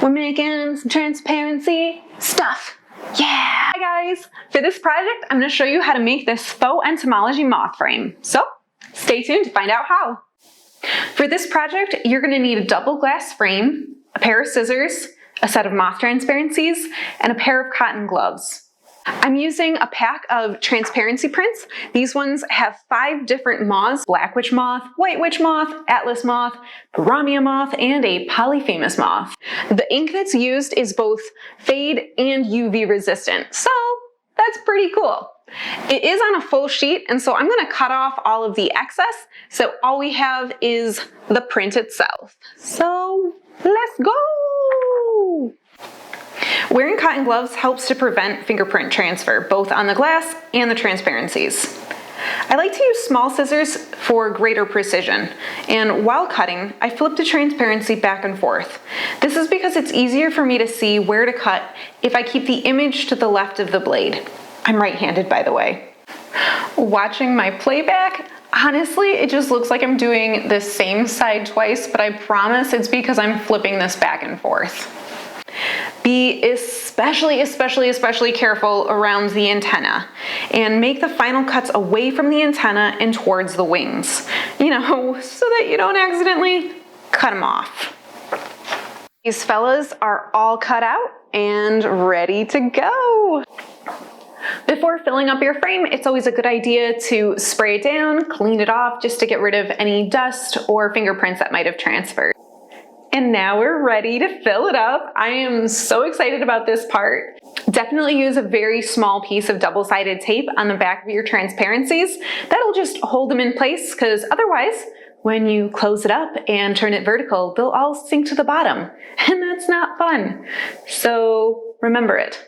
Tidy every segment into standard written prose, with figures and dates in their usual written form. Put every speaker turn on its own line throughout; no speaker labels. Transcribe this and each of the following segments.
We're making some transparency stuff. Yeah! Hi guys! For this project, I'm going to show you how to make this faux entomology moth frame. So, stay tuned to find out how. For this project, you're going to need a double glass frame, a pair of scissors, a set of moth transparencies, and a pair of cotton gloves. I'm using a pack of transparency prints. These ones have 5 different moths: black witch moth, white witch moth, atlas moth, piramia moth, and a polyphemus moth. The ink that's used is both fade and UV resistant, so that's pretty cool. It is on a full sheet, and so I'm going to cut off all of the excess, so all we have is the print itself. So let's go! Wearing cotton gloves helps to prevent fingerprint transfer, both on the glass and the transparencies. I like to use small scissors for greater precision, and while cutting, I flip the transparency back and forth. This is because it's easier for me to see where to cut if I keep the image to the left of the blade. I'm right-handed, by the way. Watching my playback, honestly, it just looks like I'm doing the same side twice, but I promise it's because I'm flipping this back and forth. Be especially careful around the antenna, and make the final cuts away from the antenna and towards the wings, so that you don't accidentally cut them off. These fellas are all cut out and ready to go. Before filling up your frame, it's always a good idea to spray it down, clean it off, just to get rid of any dust or fingerprints that might have transferred. And now we're ready to fill it up. I am so excited about this part. Definitely use a very small piece of double-sided tape on the back of your transparencies. That'll just hold them in place, because otherwise, when you close it up and turn it vertical, they'll all sink to the bottom, and that's not fun. So remember it.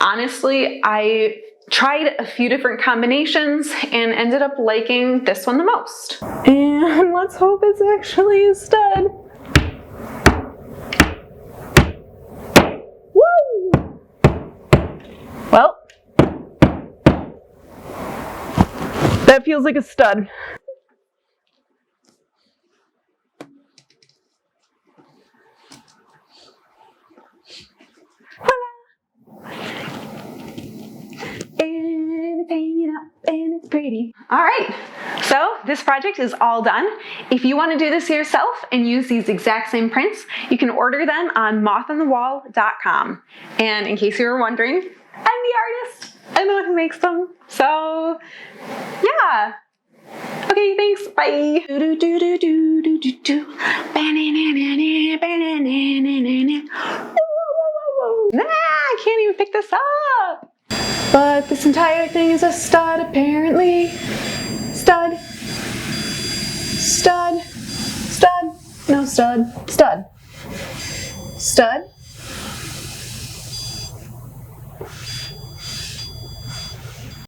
Honestly, I tried a few different combinations and ended up liking this one the most. And let's hope it's actually a stud. Well, that feels like a stud. And it's hanging up and it's pretty. All right, so this project is all done. If you want to do this yourself and use these exact same prints, you can order them on mothandthewall.com. And in case you were wondering, I'm the artist. I'm the one who makes them. So, yeah. Okay, thanks. Bye. I can't even pick this up. But this entire thing is a stud, apparently. Stud. Stud. Stud. No, stud. Stud. Stud.